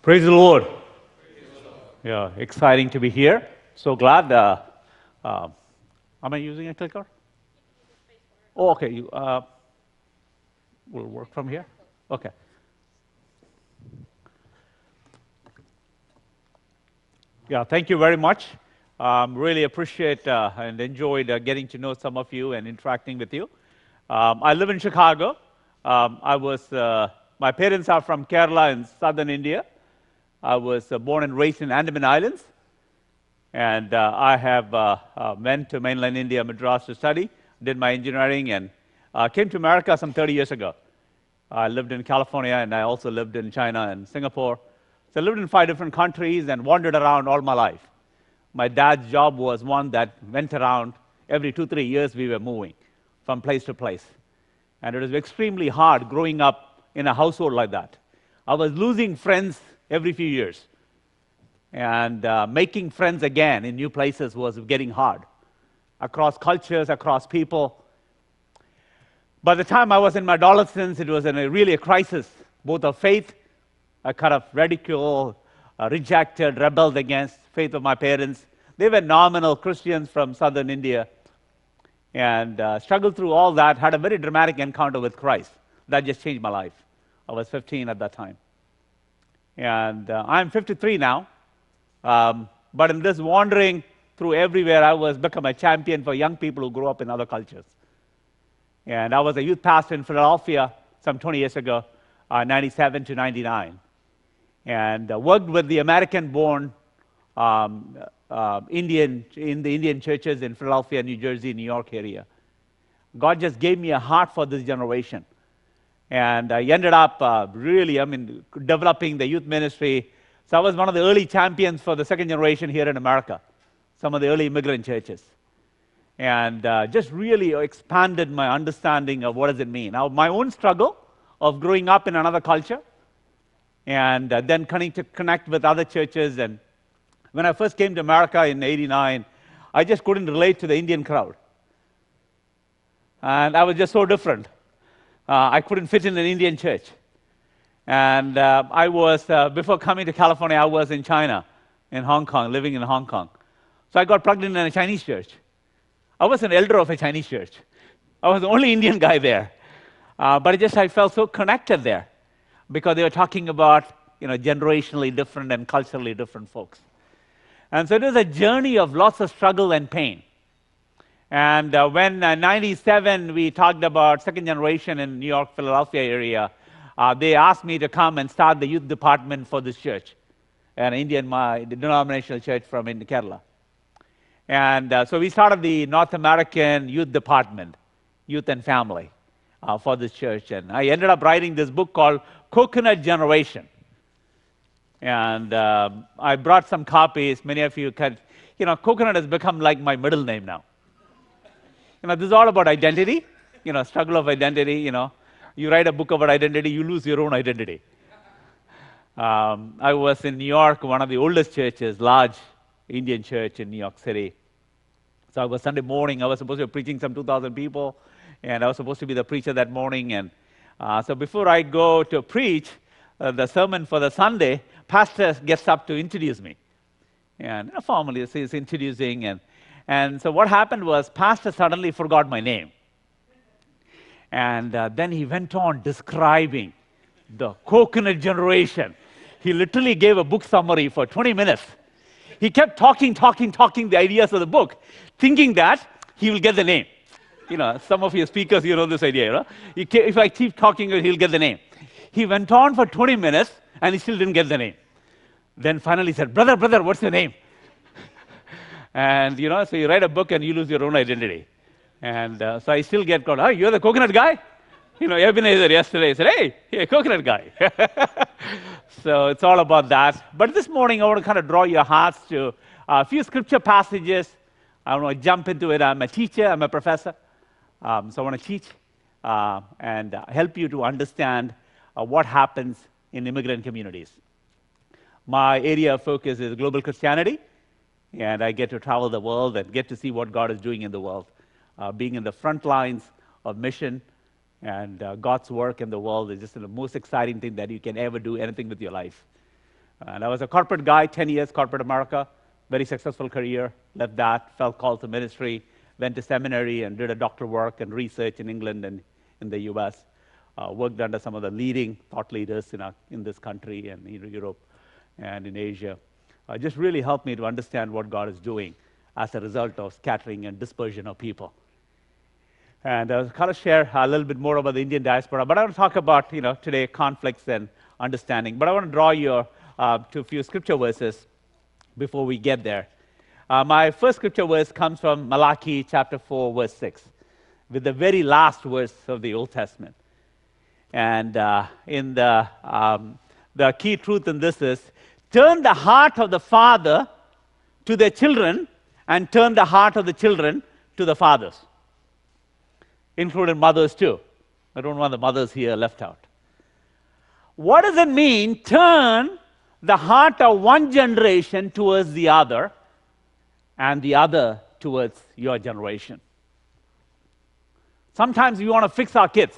Praise the Lord. Yeah, exciting to be here. So glad. Uh, am I using a clicker? Oh, okay. You will work from here. Okay. Yeah, thank you very much. Really appreciate and enjoyed getting to know some of you and interacting with you. I live in Chicago. My parents are from Kerala in southern India. I was born and raised in Andaman Islands. And I have went to mainland India, Madras to study, did my engineering, and came to America some 30 years ago. I lived in California, and I also lived in China and Singapore. So I lived in 5 different countries and wandered around all my life. My dad's job was one that went around every 2-3 years we were moving from place to place. And it was extremely hard growing up in a household like that. I was losing friends every few years. And making friends again in new places was getting hard, across cultures, across people. By the time I was in my adolescence, it was really a crisis, both of faith, I kind of ridiculed, rejected, rebelled against faith of my parents. They were nominal Christians from southern India, and struggled through all that, had a very dramatic encounter with Christ. That just changed my life. I was 15 at that time. And I'm 53 now. But in this wandering through everywhere, I was become a champion for young people who grew up in other cultures. And I was a youth pastor in Philadelphia some 20 years ago, 97 to 99. And worked with the American-born Indian in the Indian churches in Philadelphia, New Jersey, New York area. God just gave me a heart for this generation. And I ended up developing the youth ministry. So I was one of the early champions for the second generation here in America, some of the early immigrant churches. And just really expanded my understanding of what does it mean. Now, my own struggle of growing up in another culture and then coming to connect with other churches. And when I first came to America in '89, I just couldn't relate to the Indian crowd. And I was just so different. I couldn't fit in an Indian church. And before coming to California, I was in China, in Hong Kong, living in Hong Kong. So I got plugged in a Chinese church. I was an elder of a Chinese church. I was the only Indian guy there. But I felt so connected there because they were talking about, generationally different and culturally different folks. And so it was a journey of lots of struggle and pain. And when in '97 we talked about second generation in New York, Philadelphia area, they asked me to come and start the youth department for this church, an Indian denominational church from Kerala. And so we started the North American youth department, youth and family, for this church. And I ended up writing this book called Coconut Generation. And I brought some copies. Many of you can, Coconut has become like my middle name now. This is all about identity, struggle of identity, You write a book about identity, you lose your own identity. I was in New York, one of the oldest churches, large Indian church in New York City. So I was Sunday morning, I was supposed to be preaching some 2,000 people, and I was supposed to be the preacher that morning. And so before I go to preach the sermon for the Sunday, pastor gets up to introduce me. And formally he's introducing, and so what happened was pastor suddenly forgot my name. And then he went on describing the coconut generation. He literally gave a book summary for 20 minutes. He kept talking the ideas of the book, thinking that he will get the name. Some of your speakers, this idea. If I keep talking, he'll get the name. He went on for 20 minutes, and he still didn't get the name. Then finally he said, brother, what's your name? And, so you write a book and you lose your own identity. And so I still get called, you're the coconut guy? Ebenezer yesterday said, hey, coconut guy. So it's all about that. But this morning I want to kind of draw your hearts to a few scripture passages. I want to jump into it. I'm a teacher, I'm a professor. So I want to teach and help you to understand what happens in immigrant communities. My area of focus is global Christianity. And I get to travel the world and get to see what God is doing in the world. Being in the front lines of mission and God's work in the world is just the most exciting thing that you can ever do anything with your life. And I was a corporate guy, 10 years, corporate America, very successful career, left that, felt called to ministry, went to seminary and did a doctoral work and research in England and in the US. Worked under some of the leading thought leaders in this country and in Europe and in Asia. Just really helped me to understand what God is doing as a result of scattering and dispersion of people. And I'll kind of share a little bit more about the Indian diaspora, but I want to talk about, today conflicts and understanding. But I want to draw you to a few scripture verses before we get there. My first scripture verse comes from Malachi chapter 4, verse 6, with the very last verse of the Old Testament. And in the key truth in this is, turn the heart of the father to their children and turn the heart of the children to the fathers, including mothers too. I don't want the mothers here left out. What does it mean, turn the heart of one generation towards the other and the other towards your generation? Sometimes we want to fix our kids.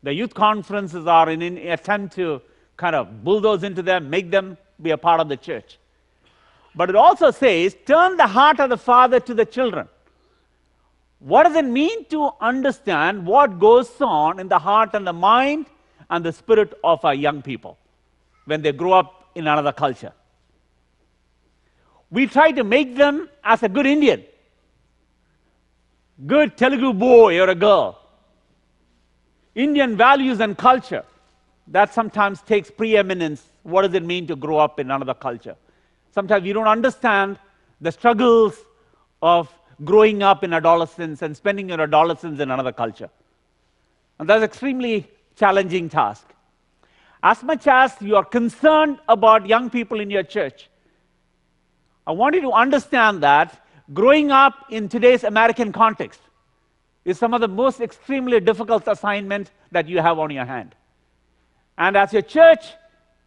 The youth conferences are in an attempt to kind of bulldoze into them, make them be a part of the church. But it also says, turn the heart of the father to the children. What does it mean to understand what goes on in the heart and the mind and the spirit of our young people when they grow up in another culture? We try to make them as a good Indian, good Telugu boy or a girl. Indian values and culture, that sometimes takes preeminence. What does it mean to grow up in another culture? Sometimes you don't understand the struggles of growing up in adolescence and spending your adolescence in another culture. And that's an extremely challenging task. As much as you are concerned about young people in your church, I want you to understand that growing up in today's American context is some of the most extremely difficult assignment that you have on your hand. And as your church,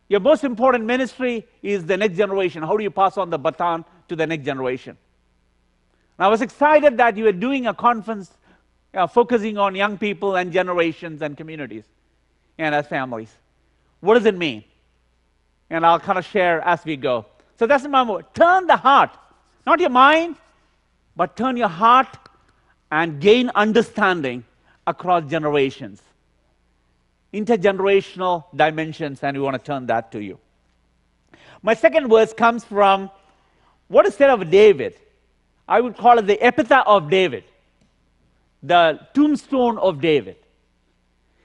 your most important ministry is the next generation. How do you pass on the baton to the next generation? And I was excited that you were doing a conference focusing on young people and generations and communities and as families. What does it mean? And I'll kind of share as we go. So that's my word. Turn the heart, not your mind, but turn your heart and gain understanding across generations. Intergenerational dimensions, and we want to turn that to you. My second verse comes from what is said of David. I would call it the epitaph of David, the tombstone of David.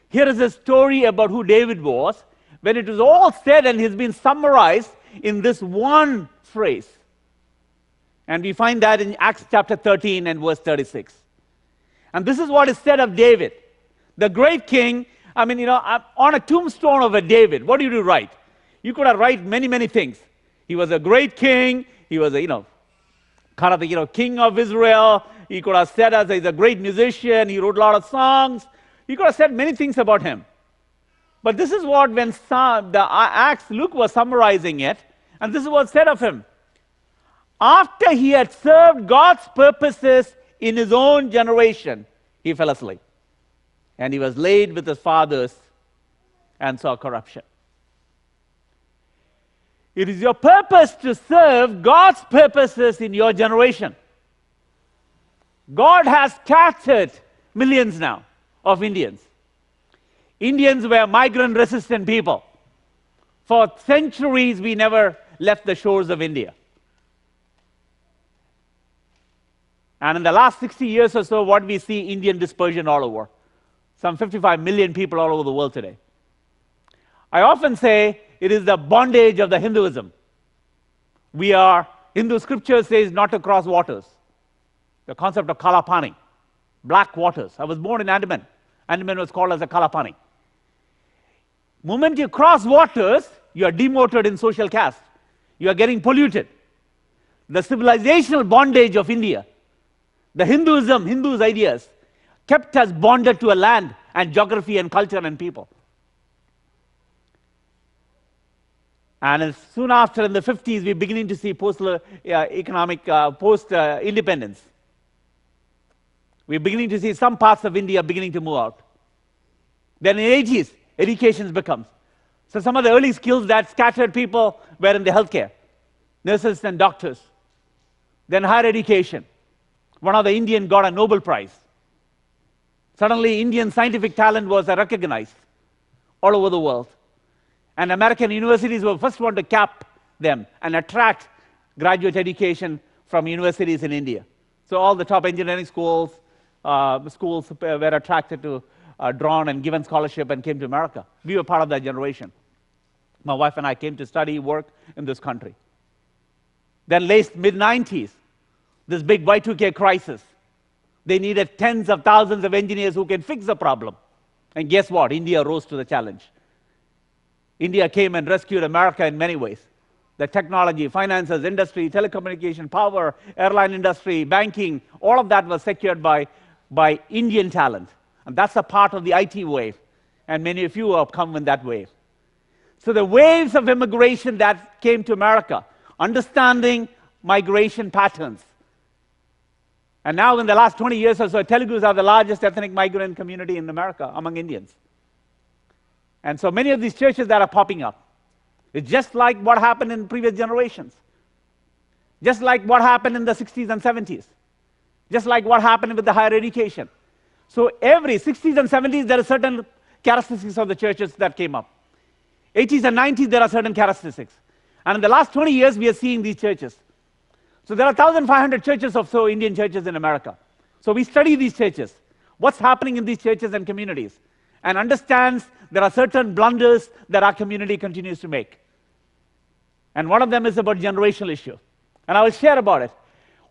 Here is a story about who David was, when it was all said and has been summarized in this one phrase. And we find that in Acts chapter 13 and verse 36. And this is what is said of David, the great king. I mean, on a tombstone of a David, what do you write? You could have write many, many things. He was a great king. He was a, kind of the, king of Israel. He could have said as he's a great musician. He wrote a lot of songs. He could have said many things about him. But this is what, when the Acts, Luke was summarizing it, and this is what said of him. After he had served God's purposes in his own generation, he fell asleep. And he was laid with his fathers and saw corruption. It is your purpose to serve God's purposes in your generation. God has scattered millions now of Indians. Indians were migrant-resistant people. For centuries, we never left the shores of India. And in the last 60 years or so, what we see, Indian dispersion all over. Some 55 million people all over the world today. I often say it is the bondage of the Hinduism. Hindu scripture says not to cross waters. The concept of Kalapani, black waters. I was born in Andaman. Andaman was called as a Kalapani. Moment you cross waters, you are demoted in social caste. You are getting polluted. The civilizational bondage of India, the Hinduism, Hindus' ideas, kept us bonded to a land and geography and culture and people. And soon after, in the 50s, we're beginning to see post-independence. We're beginning to see some parts of India beginning to move out. Then in the 80s, education becomes. So some of the early skills that scattered people were in the healthcare, nurses and doctors. Then higher education. One of the Indian got a Nobel Prize. Suddenly, Indian scientific talent was recognized all over the world. And American universities were the first one to cap them and attract graduate education from universities in India. So all the top engineering schools were attracted to, drawn and given scholarship and came to America. We were part of that generation. My wife and I came to study, work in this country. Then late mid-90s, this big Y2K crisis. They needed tens of thousands of engineers who can fix the problem. And guess what? India rose to the challenge. India came and rescued America in many ways. The technology, finances, industry, telecommunication, power, airline industry, banking, all of that was secured by Indian talent. And that's a part of the IT wave. And many of you have come in that wave. So the waves of immigration that came to America, understanding migration patterns. And now in the last 20 years or so, Telugus are the largest ethnic migrant community in America among Indians. And so many of these churches that are popping up, it's just like what happened in previous generations. Just like what happened in the 60s and 70s. Just like what happened with the higher education. So every 60s and 70s, there are certain characteristics of the churches that came up. 80s and 90s, there are certain characteristics. And in the last 20 years, we are seeing these churches. So there are 1,500 churches or so, Indian churches in America. So we study these churches, what's happening in these churches and communities, and understands there are certain blunders that our community continues to make. And one of them is about generational issue. And I will share about it.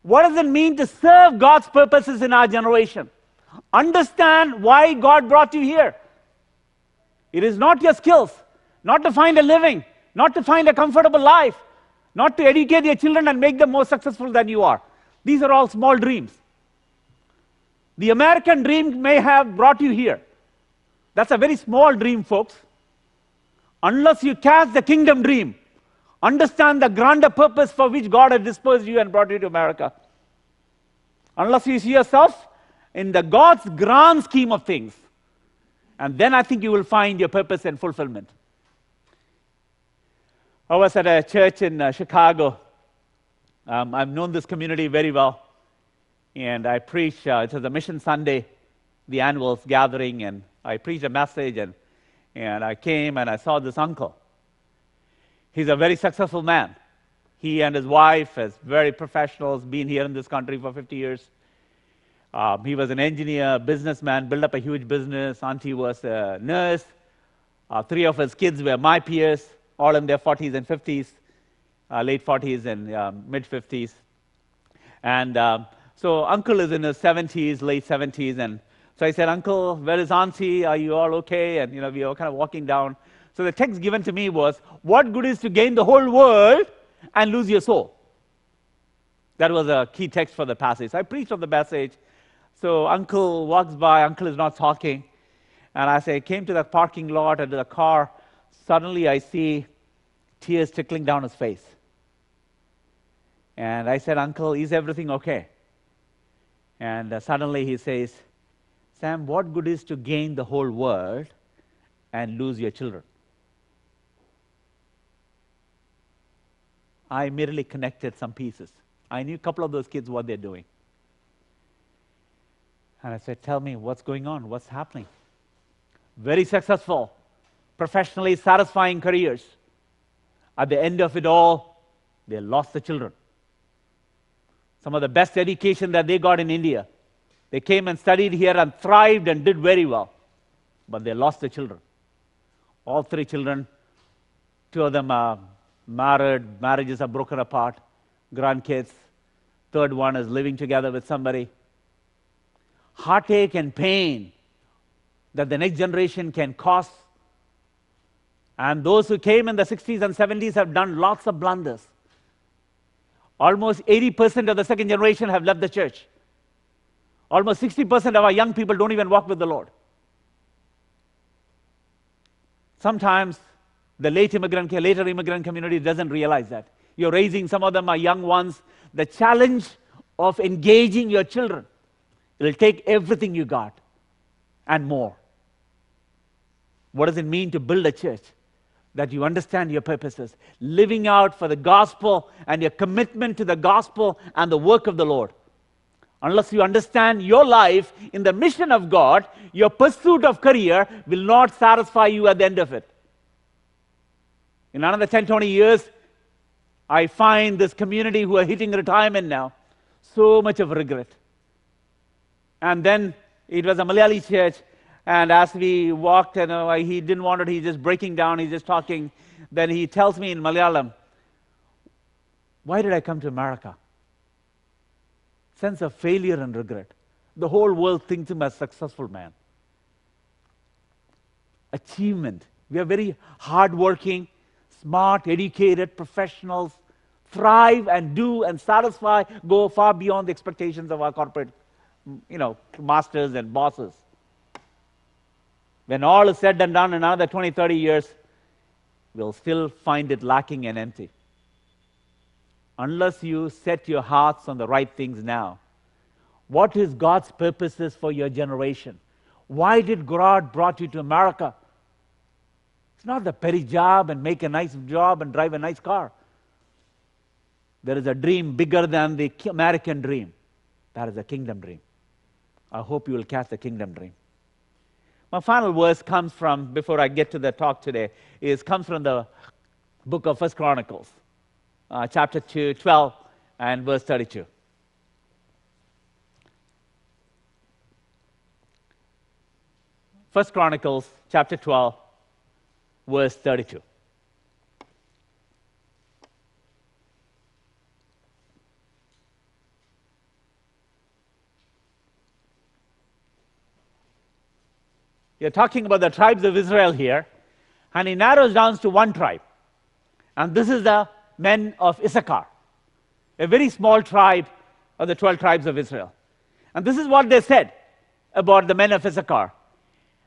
What does it mean to serve God's purposes in our generation? Understand why God brought you here. It is not your skills, not to find a living, not to find a comfortable life, not to educate your children and make them more successful than you are. These are all small dreams. The American dream may have brought you here. That's a very small dream, folks. Unless you catch the kingdom dream, understand the grander purpose for which God has disposed you and brought you to America. Unless you see yourself in the God's grand scheme of things, and then I think you will find your purpose and fulfillment. I was at a church in Chicago. I've known this community very well. And I preached, it was a Mission Sunday, the annual gathering, and I preached a message, and I came and I saw this uncle. He's a very successful man. He and his wife, as very professionals, been here in this country for 50 years. He was an engineer, businessman, built up a huge business. Auntie was a nurse. 3 of his kids were my peers, all in their 40s and 50s, late 40s and mid 50s. And so uncle is in his 70s, late 70s. And so I said, Uncle, where is Auntie? Are you all okay? And we were kind of walking down. So the text given to me was, what good is to gain the whole world and lose your soul? That was a key text for the passage. So I preached on the passage. So uncle walks by, uncle is not talking. And as I came to the parking lot and to the car, suddenly I see tears trickling down his face. And I said, Uncle, is everything okay? And suddenly he says, Sam, what good is to gain the whole world and lose your children? I immediately connected some pieces. I knew a couple of those kids, what they're doing. And I said, tell me, what's going on? What's happening? Very successful, professionally satisfying careers. At the end of it all, they lost the children. Some of the best education that they got in India. They came and studied here and thrived and did very well. But they lost the children. All 3 children, 2 of them are married, marriages are broken apart, grandkids. 3rd one is living together with somebody. Heartache and pain that the next generation can cause. And those who came in the 60s and 70s have done lots of blunders. Almost 80% of the second generation have left the church. Almost 60% of our young people don't even walk with the Lord. Sometimes the later immigrant community doesn't realize that. You're raising, some of them are young ones. The challenge of engaging your children, it'll take everything you got and more. What does it mean to build a church? that you understand your purposes, living out for the gospel and your commitment to the gospel and the work of the Lord. Unless you understand your life in the mission of God, your pursuit of career will not satisfy you at the end of it. In another 10, 20 years, I find this community who are hitting retirement now, so much of regret. And then it was a Malayali church, and as we walked, he didn't want it, he's just breaking down, he's just talking. Then he tells me in Malayalam, why did I come to America? Sense of failure and regret. The whole world thinks him as a successful man. Achievement. We are very hardworking, smart, educated professionals, thrive and do and satisfy, go far beyond the expectations of our corporate, masters and bosses. When all is said and done in another 20, 30 years, we'll still find it lacking and empty. Unless you set your hearts on the right things now. What is God's purposes for your generation? Why did God brought you to America? It's not the petty job and make a nice job and drive a nice car. There is a dream bigger than the American dream. That is a kingdom dream. I hope you will catch the kingdom dream. My final verse comes from, before I get to the talk today, comes from the book of 1 Chronicles. Chapter 12 and verse 32. First Chronicles chapter 12, verse 32. You're talking about the tribes of Israel here, and he narrows down to one tribe. And this is the men of Issachar, a very small tribe of the 12 tribes of Israel. And this is what they said about the men of Issachar.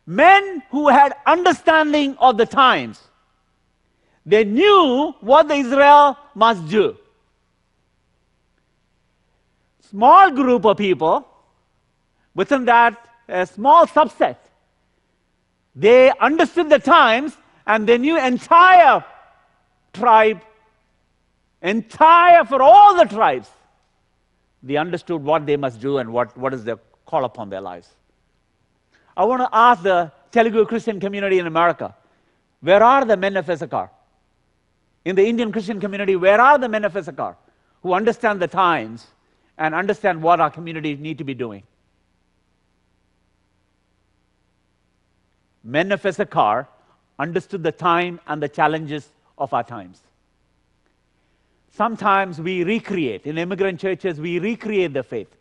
Men who had understanding of the times. They knew what the Israel must do. Small group of people, within that, a small subset. They understood the times and they knew entire tribe, for all the tribes. They understood what they must do and what is the call upon their lives. I want to ask the Telugu Christian community in America, where are the men of Issachar? In the Indian Christian community, where are the men of Issachar who understand the times and understand what our communities need to be doing? Men of Issachar understood the time and the challenges of our times. Sometimes we recreate. In immigrant churches, we recreate the faith.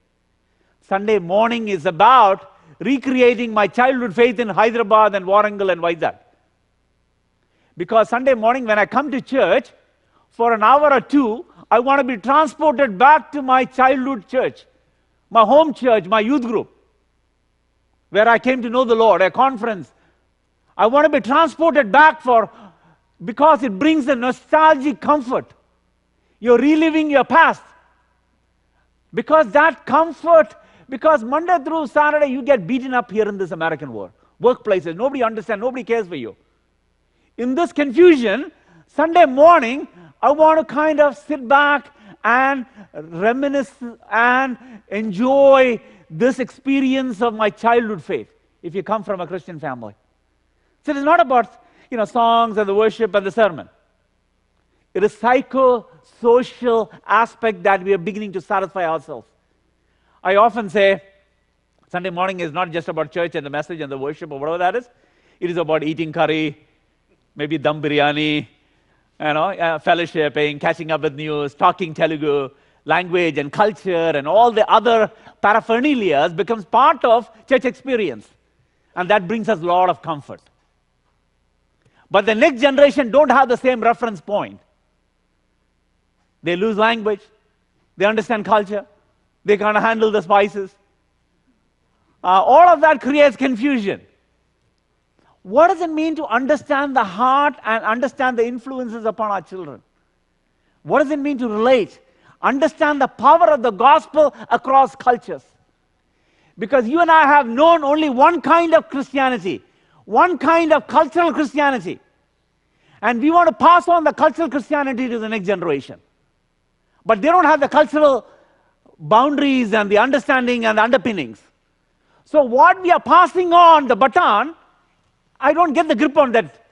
Sunday morning is about recreating my childhood faith in Hyderabad and Warangal and Vizag. Because Sunday morning when I come to church, for an hour or two, I want to be transported back to my childhood church, my home church, my youth group, where I came to know the Lord, a conference. I want to be transported back because it brings a nostalgic comfort. You're reliving your past. Because that comfort, because Monday through Saturday you get beaten up here in this American world. Workplaces, nobody understands, nobody cares for you. In this confusion, Sunday morning, I want to kind of sit back and reminisce and enjoy this experience of my childhood faith, if you come from a Christian family. So it is not about, songs and the worship and the sermon. It is psycho-social aspect that we are beginning to satisfy ourselves. I often say, Sunday morning is not just about church and the message and the worship or whatever that is. It is about eating curry, maybe dum biryani, fellowshipping, catching up with news, talking Telugu, language and culture and all the other paraphernalia becomes part of church experience. And that brings us a lot of comfort. But the next generation don't have the same reference point. They lose language. They understand culture. They can't handle the spices. All of that creates confusion. What does it mean to understand the heart and understand the influences upon our children? What does it mean to relate? Understand the power of the gospel across cultures. Because you and I have known only one kind of Christianity, one kind of cultural Christianity. And we want to pass on the cultural Christianity to the next generation. But they don't have the cultural boundaries and the understanding and the underpinnings. So what we are passing on, the baton, I don't get the grip on that,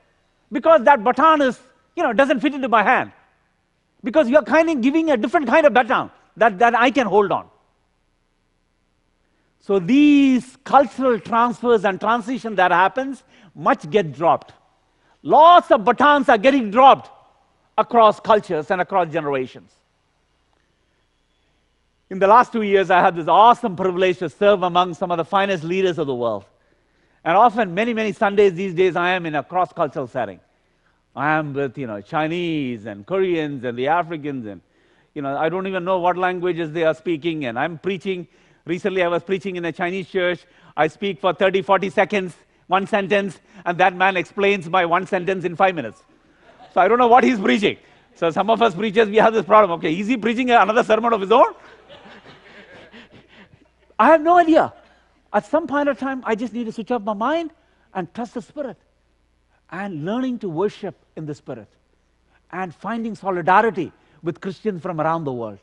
because that baton is, doesn't fit into my hand. Because you're kind of giving a different kind of baton that I can hold on. So these cultural transfers and transition that happens, much get dropped. Lots of batons are getting dropped across cultures and across generations. In the last 2 years, I had this awesome privilege to serve among some of the finest leaders of the world. And often, many, many Sundays these days, I am in a cross-cultural setting. I am with, Chinese and Koreans and the Africans, and, I don't even know what languages they are speaking, and I'm preaching. Recently, I was preaching in a Chinese church. I speak for 30, 40 seconds, one sentence, and that man explains my one sentence in 5 minutes. So I don't know what he's preaching. So some of us preachers, we have this problem. Okay, is he preaching another sermon of his own? I have no idea. At some point of time, I just need to switch off my mind and trust the Spirit. And learning to worship in the Spirit. And finding solidarity with Christians from around the world.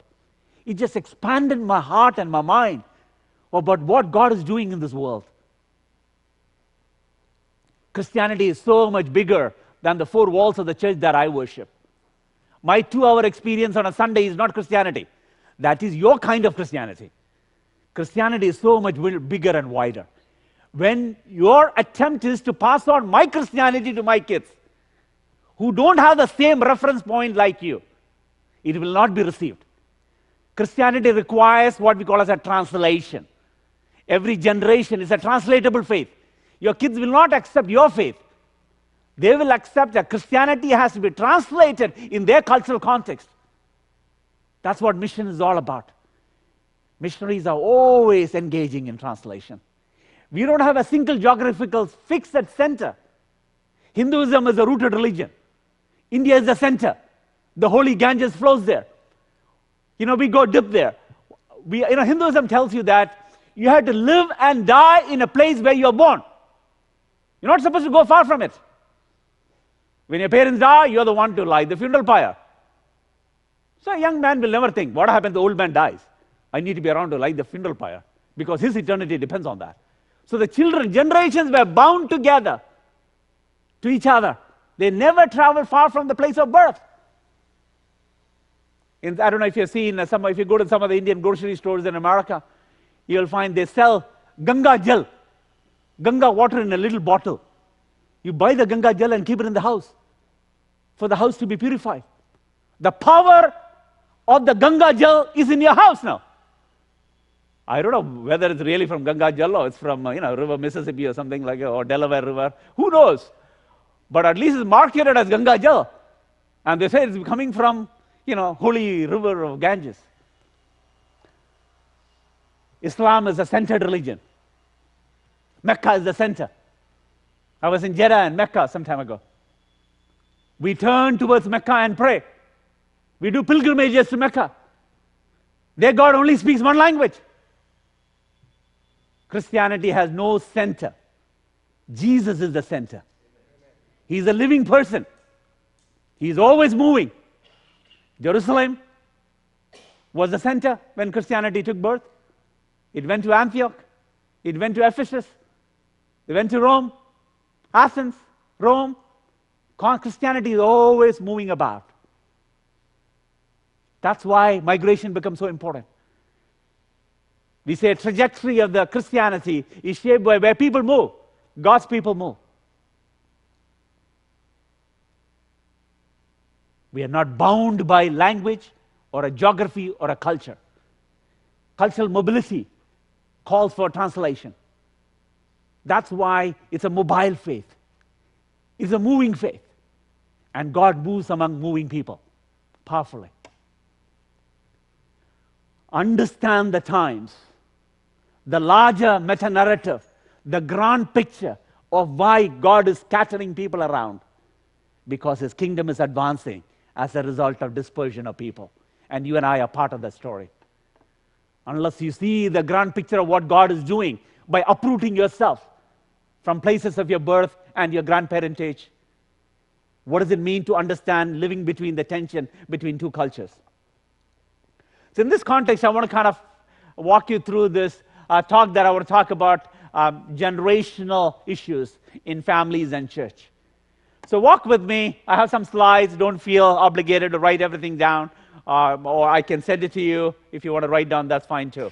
It just expanded my heart and my mind about what God is doing in this world. Christianity is so much bigger than the four walls of the church that I worship. My 2-hour experience on a Sunday is not Christianity. That is your kind of Christianity. Christianity is so much bigger and wider. When your attempt is to pass on my Christianity to my kids, who don't have the same reference point like you, it will not be received. Christianity requires what we call as a translation. Every generation is a translatable faith. Your kids will not accept your faith. They will accept that Christianity has to be translated in their cultural context. That's what mission is all about. Missionaries are always engaging in translation. We don't have a single geographical fixed center. Hinduism is a rooted religion. India is the center. The holy Ganges flows there. We go dip there. Hinduism tells you that you have to live and die in a place where you're born. You're not supposed to go far from it. When your parents die, you're the one to light the funeral pyre. So a young man will never think, what happens if the old man dies? I need to be around to light the funeral pyre, because his eternity depends on that. So the children, generations were bound together to each other. They never traveled far from the place of birth. I don't know if you've seen, if you go to some of the Indian grocery stores in America, you'll find they sell Ganga Jal, Ganga water in a little bottle. You buy the Ganga Jal and keep it in the house for the house to be purified. The power of the Ganga Jal is in your house now. I don't know whether it's really from Ganga Jal or it's from River Mississippi or something like that, or Delaware River. Who knows? But at least it's marketed as Ganga Jal. And they say it's coming from, holy river of Ganges. Islam is a centered religion. Mecca is the center. I was in Jeddah and Mecca some time ago. We turn towards Mecca and pray. We do pilgrimages to Mecca. Their God only speaks one language. Christianity has no center. Jesus is the center. He's a living person. He's always moving. Jerusalem was the center when Christianity took birth. It went to Antioch. It went to Ephesus. It went to Rome, Athens, Rome. Christianity is always moving about. That's why migration becomes so important. We say a trajectory of the Christianity is shaped by where people move. God's people move. We are not bound by language or a geography or a culture. Cultural mobility calls for translation. That's why it's a mobile faith. It's a moving faith. And God moves among moving people powerfully. Understand the times, the larger meta-narrative, the grand picture of why God is scattering people around. Because His kingdom is advancing as a result of dispersion of people. And you and I are part of that story. Unless you see the grand picture of what God is doing by uprooting yourself from places of your birth and your grandparentage, What does it mean to understand living between the tension between two cultures? So in this context, I want to kind of walk you through this talk that I want to talk about generational issues in families and church. So walk with me. I have some slides. Don't feel obligated to write everything down, or I can send it to you. If you want to write down, that's fine too.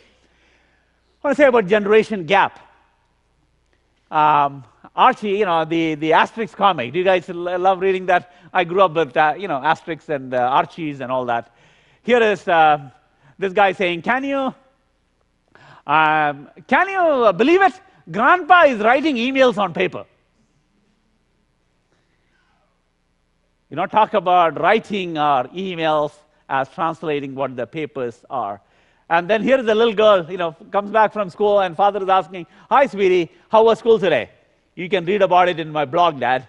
I want to say about generation gap. Archie, the Asterix comic. Do you guys love reading that? I grew up with, Asterix and Archies and all that. Here is this guy saying, "Can you believe it? Grandpa is writing emails on paper." Talk about writing our emails as translating what the papers are. And then here is a little girl, comes back from school, and father is asking, "Hi, sweetie, how was school today?" You can read about it in my blog, Dad.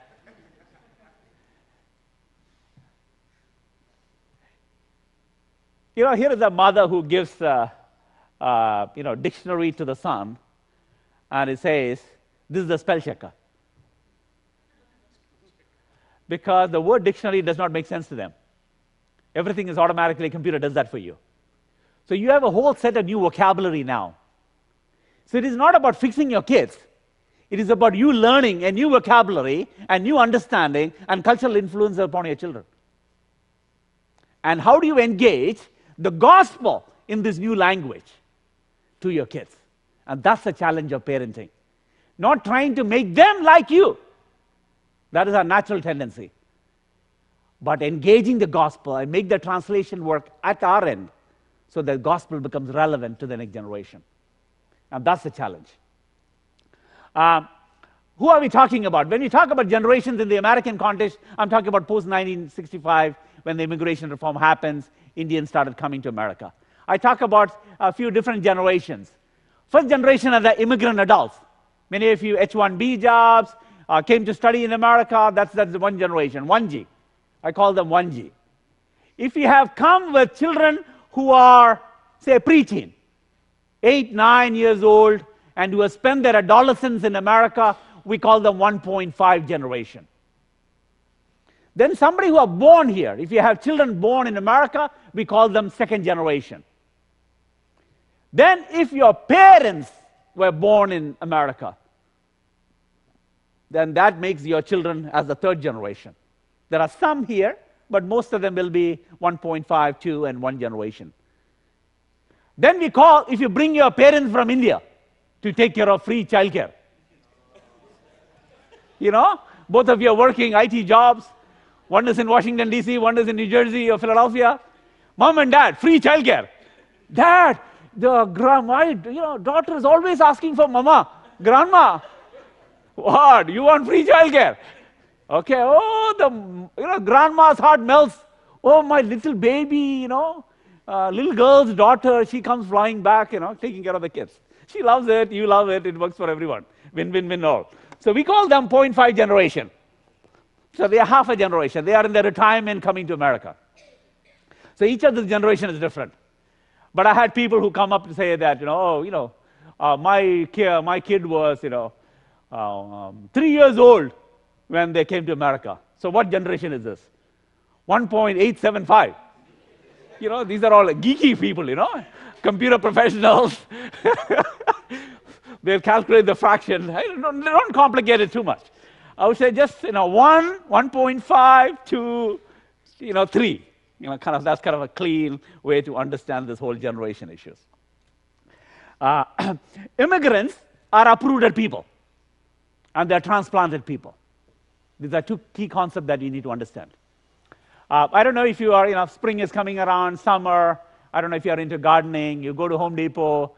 Here is a mother who gives dictionary to the son, and it says, "This is the spell checker." Because the word dictionary does not make sense to them. Everything is automatically, computer does that for you. So you have a whole set of new vocabulary now. So it is not about fixing your kids. It is about you learning a new vocabulary and new understanding and cultural influence upon your children. And how do you engage the gospel in this new language to your kids? And that's the challenge of parenting. Not trying to make them like you. That is our natural tendency. But engaging the gospel and make the translation work at our end so that the gospel becomes relevant to the next generation. And that's the challenge. Who are we talking about? When we talk about generations in the American context, I'm talking about post-1965, when the immigration reform happens, Indians started coming to America. I talk about a few different generations. First generation are the immigrant adults. Many of you H-1B jobs, came to study in America. That's one generation, 1G. I call them 1G. If you have come with children who are, say, preteen, 8, 9 years old, and who have spent their adolescence in America, we call them 1.5 generation. Then somebody who are born here, if you have children born in America, we call them second generation. Then if your parents were born in America, then that makes your children as the third generation. There are some here, but most of them will be 1.5, 2, and 1 generation. Then we call, if you bring your parents from India to take care of free childcare. Both of you are working IT jobs. One is in Washington, D.C., one is in New Jersey or Philadelphia. Mom and dad, free childcare. Dad, my daughter is always asking for mama, grandma. What? You want free childcare? Okay. Oh, grandma's heart melts. Oh, my little baby, little girl's daughter, she comes flying back, taking care of the kids. She loves it, you love it, it works for everyone. Win, win, win all. So we call them 0.5 generation. So they are half a generation. They are in their retirement coming to America. So each of this generation is different. But I had people who come up to say that, my kid was, 3 years old when they came to America. So what generation is this? 1.875. These are all geeky people, computer professionals. They'll calculate the fraction. They don't complicate it too much. I would say just 1, 1.5 to 3. That's kind of a clean way to understand this whole generation issues. Immigrants are uprooted people, and they're transplanted people. These are two key concepts that you need to understand. I don't know if you are, spring is coming around, summer. I don't know if you are into gardening. You go to Home Depot,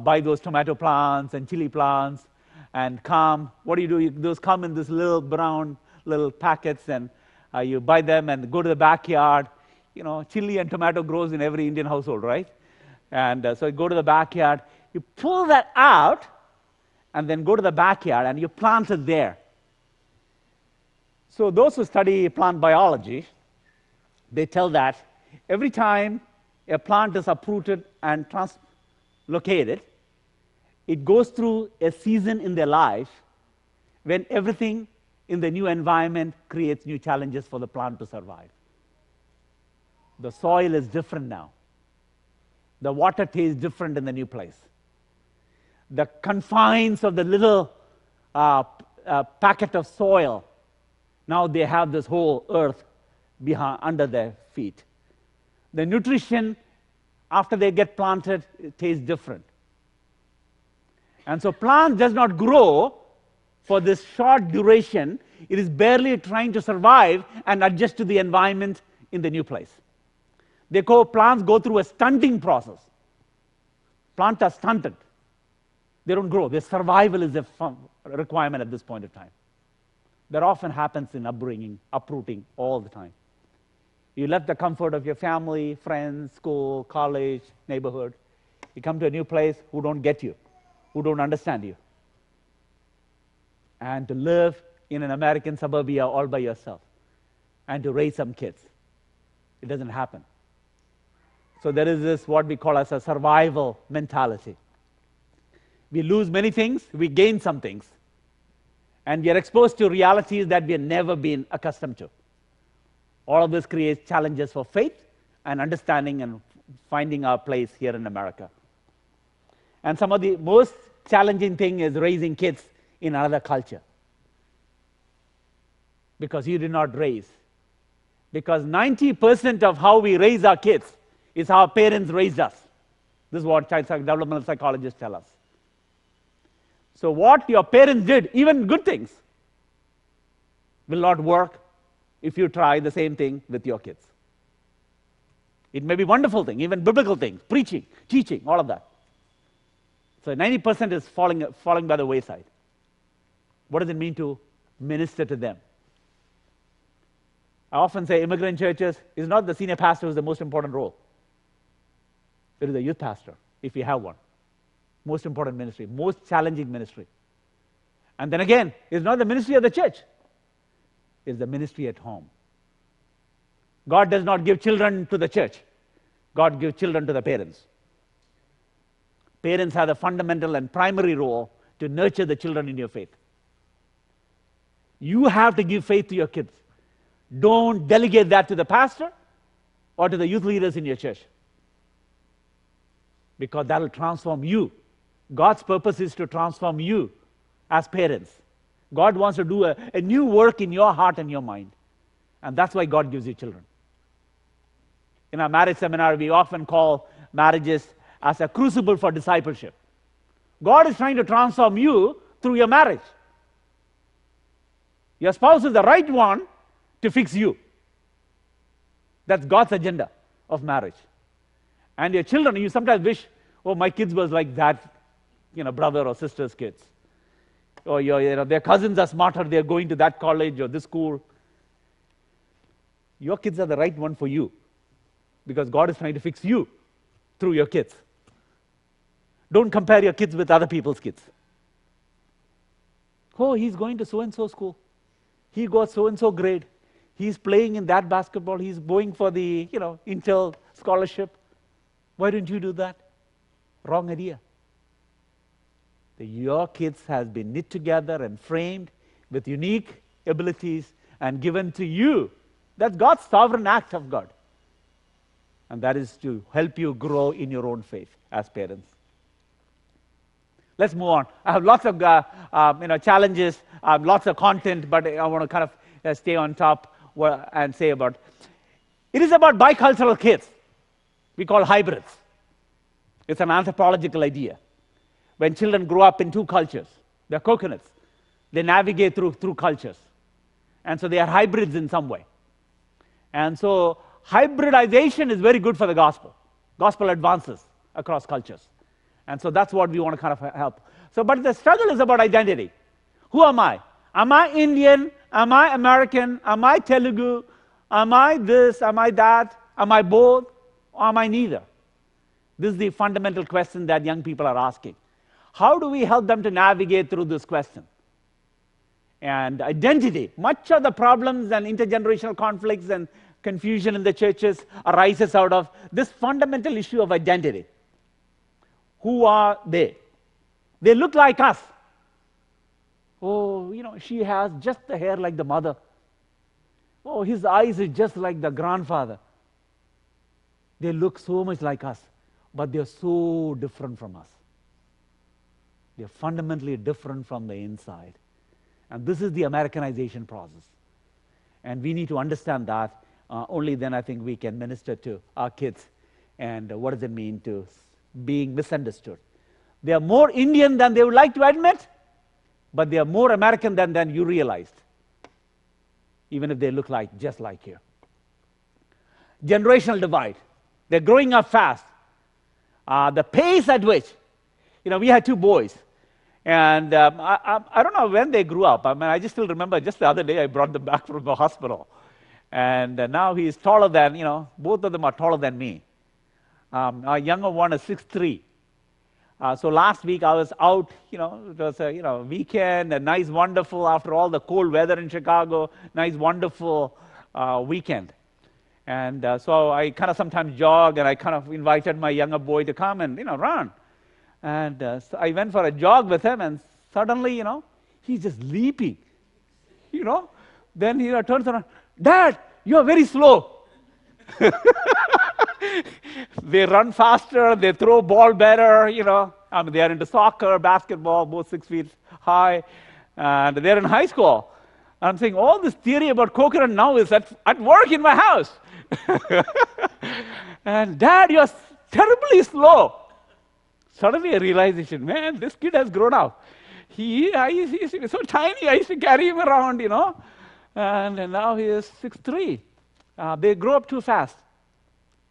buy those tomato plants and chili plants, and come. What do? Those come in this little brown little packets, and you buy them and go to the backyard. Chili and tomato grows in every Indian household, right? And so you go to the backyard, you pull that out, and then go to the backyard, and you plant it there. So those who study plant biology, they tell that every time a plant is uprooted and translocated, it goes through a season in their life when everything in the new environment creates new challenges for the plant to survive. The soil is different now. The water tastes different in the new place. The confines of the little packet of soil, now they have this whole earth under their feet. The nutrition, after they get planted, it tastes different. And so plant does not grow for this short duration. It is barely trying to survive and adjust to the environment in the new place. Plants go through a stunting process. Plants are stunted. They don't grow. Their survival is a requirement at this point of time. That often happens in upbringing, uprooting all the time. You left the comfort of your family, friends, school, college, neighborhood. You come to a new place who don't get you, who don't understand you. And to live in an American suburbia all by yourself and to raise some kids. It doesn't happen. So there is this, what we call as a survival mentality. We lose many things, we gain some things. And we are exposed to realities that we have never been accustomed to. All of this creates challenges for faith and understanding and finding our place here in America. And some of the most challenging thing is raising kids in another culture. Because you did not raise. Because 90% of how we raise our kids is how our parents raised us. This is what child developmental psychologists tell us. So what your parents did, even good things, will not work if you try the same thing with your kids. It may be wonderful thing, even biblical things, preaching, teaching, all of that. So 90% is falling by the wayside. What does it mean to minister to them? I often say immigrant churches is not the senior pastor who's the most important role. It is the youth pastor, if you have one. Most important ministry, most challenging ministry. And then again, it's not the ministry of the church. It's the ministry at home. God does not give children to the church. God gives children to the parents. Parents have the fundamental and primary role to nurture the children in your faith. You have to give faith to your kids. Don't delegate that to the pastor or to the youth leaders in your church. Because that will transform you. God's purpose is to transform you as parents. God wants to do a new work in your heart and your mind. And that's why God gives you children. In our marriage seminar, we often call marriages as a crucible for discipleship. God is trying to transform you through your marriage. Your spouse is the right one to fix you. That's God's agenda of marriage. And your children, you sometimes wish, oh, my kids was like that, brother or sister's kids. Or their cousins are smarter, they're going to that college or this school. Your kids are the right one for you. Because God is trying to fix you through your kids. Don't compare your kids with other people's kids. Oh, he's going to so-and-so school. He got so-and-so grade. He's playing in that basketball. He's going for the, Intel scholarship. Why don't you do that? Wrong idea. Your kids has been knit together and framed with unique abilities and given to you. That's God's sovereign act of God. And that is to help you grow in your own faith as parents. Let's move on. I have lots of challenges, lots of content, but I want to kind of stay on top and say about. It is about bicultural kids. We call hybrids. It's an anthropological idea. When children grow up in two cultures, they're coconuts. They navigate through cultures. And so they are hybrids in some way. And so hybridization is very good for the gospel. Gospel advances across cultures. And so that's what we want to kind of help. So, but the struggle is about identity. Who am I? Am I Indian? Am I American? Am I Telugu? Am I this? Am I that? Am I both? Or am I neither? This is the fundamental question that young people are asking. How do we help them to navigate through this question? And identity, much of the problems and intergenerational conflicts and confusion in the churches arises out of this fundamental issue of identity. Who are they? They look like us. Oh, she has just the hair like the mother. Oh, his eyes is just like the grandfather. They look so much like us, but they're so different from us. They're fundamentally different from the inside. And this is the Americanization process. And we need to understand that. Only then I think we can minister to our kids. And what does it mean to being misunderstood? They are more Indian than they would like to admit, but they are more American than you realized, even if they look just like you. Generational divide. They're growing up fast. The pace at which, we had two boys. And I don't know when they grew up. I mean, I just still remember just the other day I brought them back from the hospital. And now he's taller than, both of them are taller than me. Our younger one is 6'3". So last week I was out, it was a weekend, a nice, wonderful, after all the cold weather in Chicago, nice, wonderful weekend. And so I kind of sometimes jog, and I kind of invited my younger boy to come and, run. And so I went for a jog with him, and suddenly, he's just leaping, Then he turns around, "Dad, you are very slow." They run faster, they throw ball better, I mean, they are into soccer, basketball, both 6 feet high, and they're in high school. I'm saying all this theory about coconut now is at work in my house. And Dad, you're terribly slow. Suddenly a realization, man, this kid has grown up. He's so tiny, I used to carry him around, and now he is 6'3". They grow up too fast.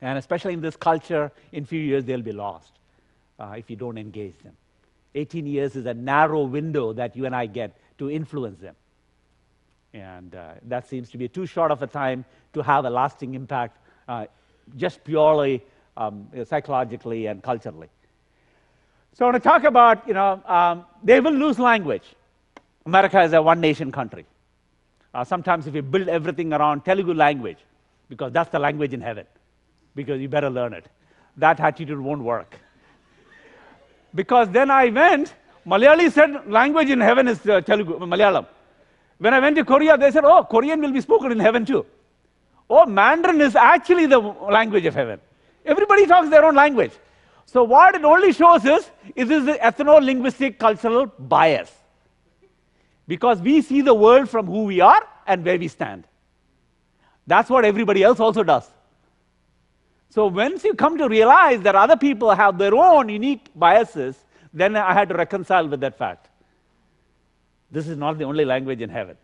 And especially in this culture, in a few years, they'll be lost if you don't engage them. 18 years is a narrow window that you and I get to influence them. And that seems to be too short of a time to have a lasting impact, just purely psychologically and culturally. So I want to talk about, they will lose language. America is a one-nation country. Sometimes if you build everything around Telugu language, because that's the language in heaven, because you better learn it, that attitude won't work. Because then I went, Malayali said language in heaven is Telugu, Malayalam. When I went to Korea, they said, oh, Korean will be spoken in heaven too. Oh, Mandarin is actually the language of heaven. Everybody talks their own language. So what it only shows is the ethno-linguistic cultural bias. Because we see the world from who we are and where we stand. That's what everybody else also does. So once you come to realize that other people have their own unique biases, then I had to reconcile with that fact. This is not the only language in heaven.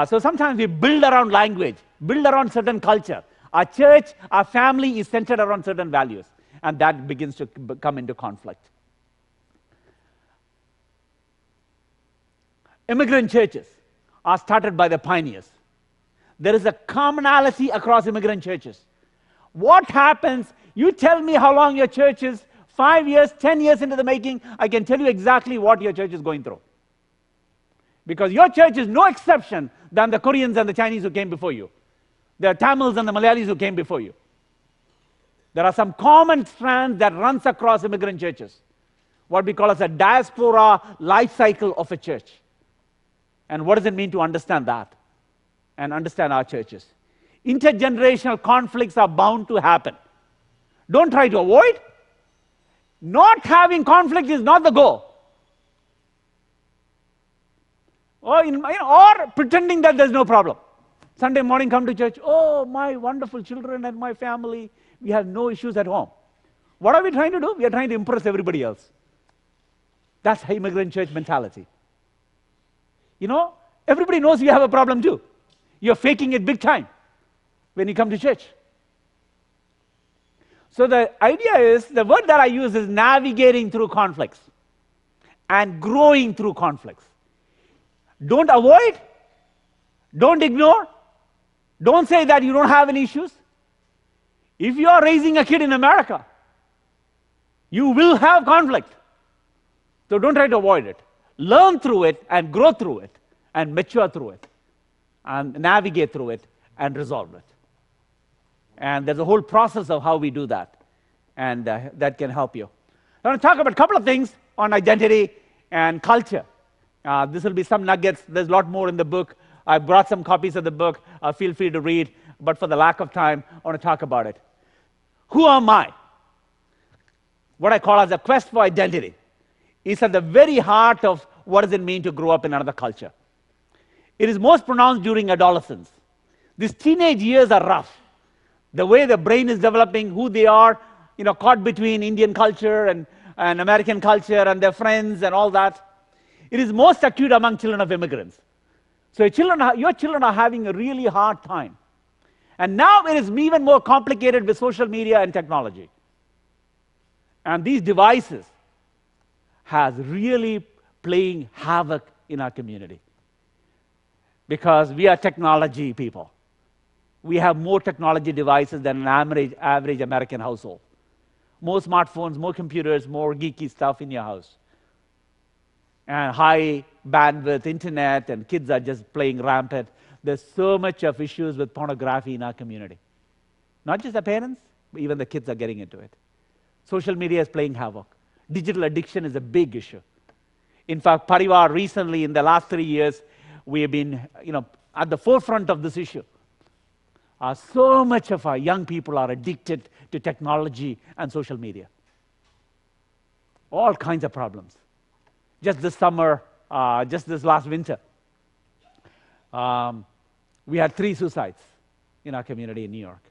So sometimes we build around language, build around certain culture. Our church, our family is centered around certain values, and that begins to come into conflict. Immigrant churches are started by the pioneers. There is a commonality across immigrant churches. What happens, you tell me how long your church is, 5 years, 10 years into the making, I can tell you exactly what your church is going through. Because your church is no exception than the Koreans and the Chinese who came before you. The Tamils and the Malayalis who came before you. There are some common strands that runs across immigrant churches. What we call as a diaspora life cycle of a church. And what does it mean to understand that? And understand our churches. Intergenerational conflicts are bound to happen. Don't try to avoid. Not having conflict is not the goal. Or pretending that there's no problem. Sunday morning, come to church. Oh, my wonderful children and my family, we have no issues at home. What are we trying to do? We are trying to impress everybody else. That's immigrant church mentality. Everybody knows you have a problem too. You're faking it big time when you come to church. So the idea is, the word that I use is navigating through conflicts and growing through conflicts. Don't avoid, don't ignore, don't say that you don't have any issues. If you are raising a kid in America, you will have conflict. So don't try to avoid it. Learn through it and grow through it and mature through it and navigate through it and resolve it. And there's a whole process of how we do that, and that can help you. I want to talk about a couple of things on identity and culture. This will be some nuggets. There's a lot more in the book. I brought some copies of the book. Feel free to read. But for the lack of time, I want to talk about it. Who am I? What I call as a quest for identity is at the very heart of what does it mean to grow up in another culture. It is most pronounced during adolescence. These teenage years are rough. The way the brain is developing, who they are, caught between Indian culture and American culture and their friends and all that. It is most acute among children of immigrants. So your children are having a really hard time. And now it is even more complicated with social media and technology. And these devices has really playing havoc in our community. Because we are technology people. We have more technology devices than an average American household. More smartphones, more computers, more geeky stuff in your house. And high bandwidth internet, and kids are just playing rampant. There's so much of issues with pornography in our community. Not just the parents, but even the kids are getting into it. Social media is playing havoc. Digital addiction is a big issue. In fact, Parivar recently, in the last 3 years, we have been at the forefront of this issue. So much of our young people are addicted to technology and social media. All kinds of problems. Just this summer, just this last winter, we had 3 suicides in our community in New York.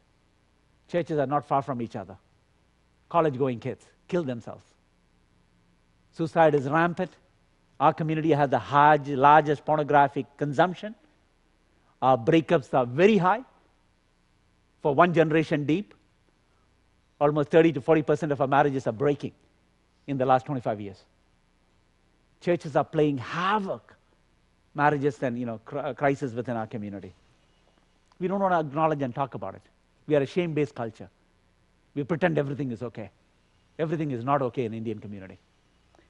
Churches are not far from each other. College-going kids kill themselves. Suicide is rampant. Our community has the largest pornographic consumption. Our breakups are very high. For one generation deep, almost 30 to 40% of our marriages are breaking in the last 25 years. Churches are playing havoc, marriages and crisis within our community. We don't want to acknowledge and talk about it. We are a shame-based culture. We pretend everything is okay. Everything is not okay in Indian community.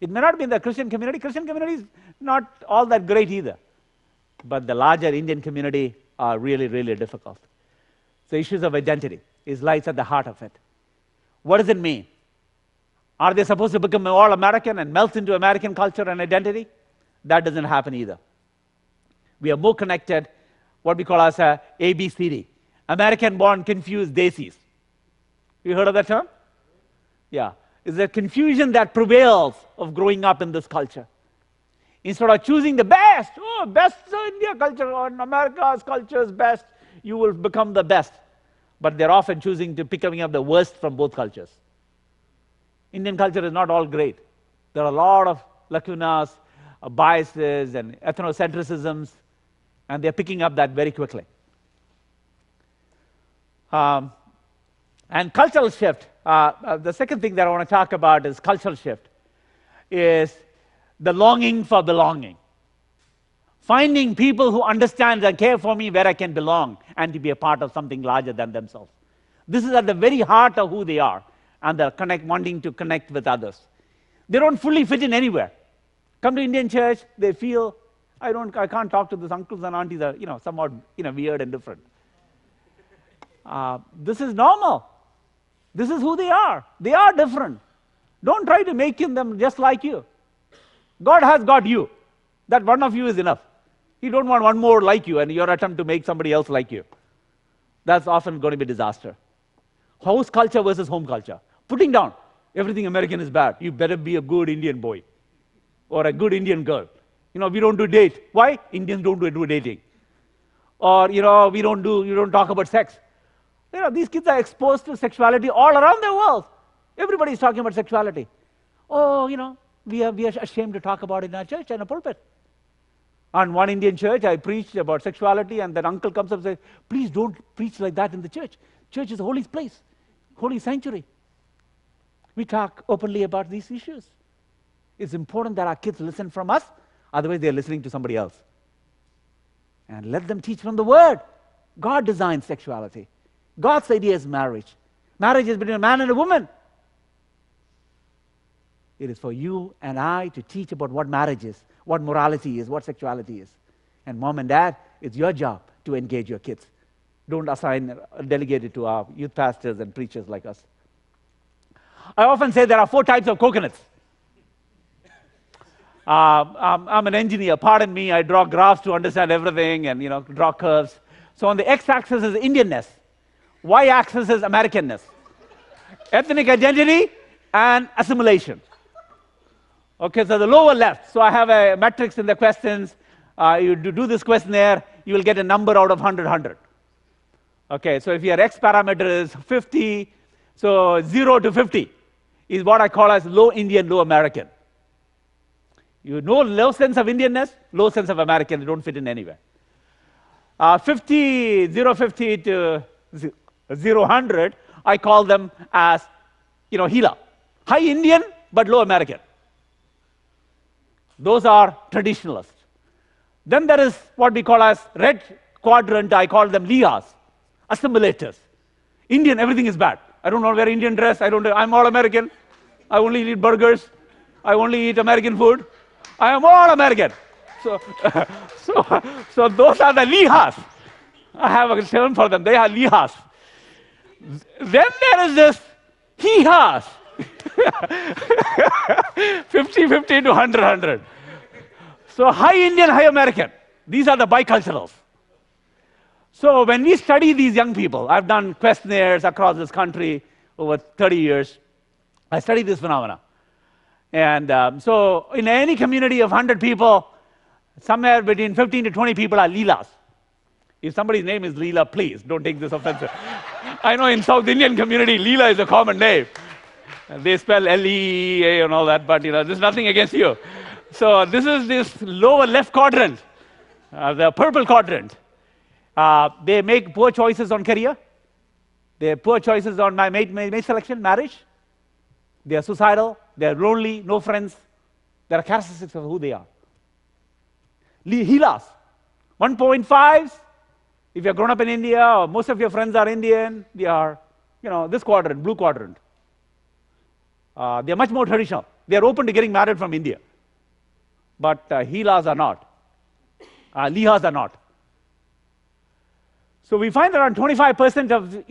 It may not be in the Christian community. Christian community is not all that great either. But the larger Indian community are really, really difficult. So issues of identity lies at the heart of it. What does it mean? Are they supposed to become all American and melt into American culture and identity? That doesn't happen either. We are more connected, what we call as a ABCD. American-born confused Desis. You heard of that term? Yeah. It's a confusion that prevails of growing up in this culture. Instead of choosing the best, best India culture, or America's culture is best, you will become the best. But they're often choosing to picking up the worst from both cultures. Indian culture is not all great. There are a lot of lacunas, biases, and ethnocentrisms, and they're picking up that very quickly. And cultural shift. The second thing that I want to talk about is cultural shift, is the longing for belonging. Finding people who understand and care for me where I can belong and to be a part of something larger than themselves. This is at the very heart of who they are, and they're wanting to connect with others. They don't fully fit in anywhere. Come to Indian church, they feel, I can't talk to these uncles and aunties are somewhat weird and different. This is normal. This is who they are. They are different. Don't try to make them just like you. God has got you. That one of you is enough. You don't want one more like you and your attempt to make somebody else like you. That's often going to be a disaster. House culture versus home culture. Putting down everything American is bad. You better be a good Indian boy or a good Indian girl. We don't do date. Why? Indians don't do dating. Or, you don't talk about sex. These kids are exposed to sexuality all around the world. Everybody's talking about sexuality. We are ashamed to talk about it in our church and a pulpit. On one Indian church, I preached about sexuality, and that uncle comes up and says, please don't preach like that in the church. Church is a holy place, holy sanctuary. We talk openly about these issues. It's important that our kids listen from us, otherwise they're listening to somebody else. And let them teach from the Word. God designed sexuality. God's idea is marriage. Marriage is between a man and a woman. It is for you and I to teach about what marriage is, what morality is, what sexuality is. And mom and dad, it's your job to engage your kids. Don't delegate it to our youth pastors and preachers like us. I often say there are 4 types of coconuts. I'm an engineer. Pardon me. I draw graphs to understand everything and draw curves. So on the x-axis is Indianness. Y-axis is Americanness. Ethnic identity and assimilation. Okay, so the lower left. So I have a matrix in the questions. You do this questionnaire, you will get a number out of 100, 100. Okay, so if your x parameter is 50, so 0 to 50 is what I call as low Indian, low American. You know, low sense of Indianness, low sense of American, they don't fit in anywhere. 50 to 100, I call them as, Hila. High Indian, but low American. Those are traditionalists. Then there is what we call as red quadrant, I call them Lihas, assimilators. Indian, everything is bad. I don't want to wear Indian dress, I'm all American. I only eat burgers. I only eat American food. I am all American. So, so those are the Lihas. I have a term for them. They are Lihas. Then there is this Hihas. 50-50 to 100-100. So high Indian, high American. These are the biculturals. So when we study these young people, I've done questionnaires across this country over 30 years. I study this phenomena. And so in any community of 100 people, somewhere between 15 to 20 people are Leelas. If somebody's name is Leela, please don't take this offensive. I know in South Indian community, Leela is a common name. They spell L-E-E-A and all that, but there's nothing against you. So this is this lower left quadrant, the purple quadrant. They make poor choices on career. They have poor choices on mate selection, marriage. They are suicidal. They are lonely, no friends. There are characteristics of who they are. Hilas, 1.5s. If you're grown up in India or most of your friends are Indian, they are, this quadrant, blue quadrant. They're much more traditional. They're open to getting married from India. But Hilas are not. Lihas are not. So we find around 25% of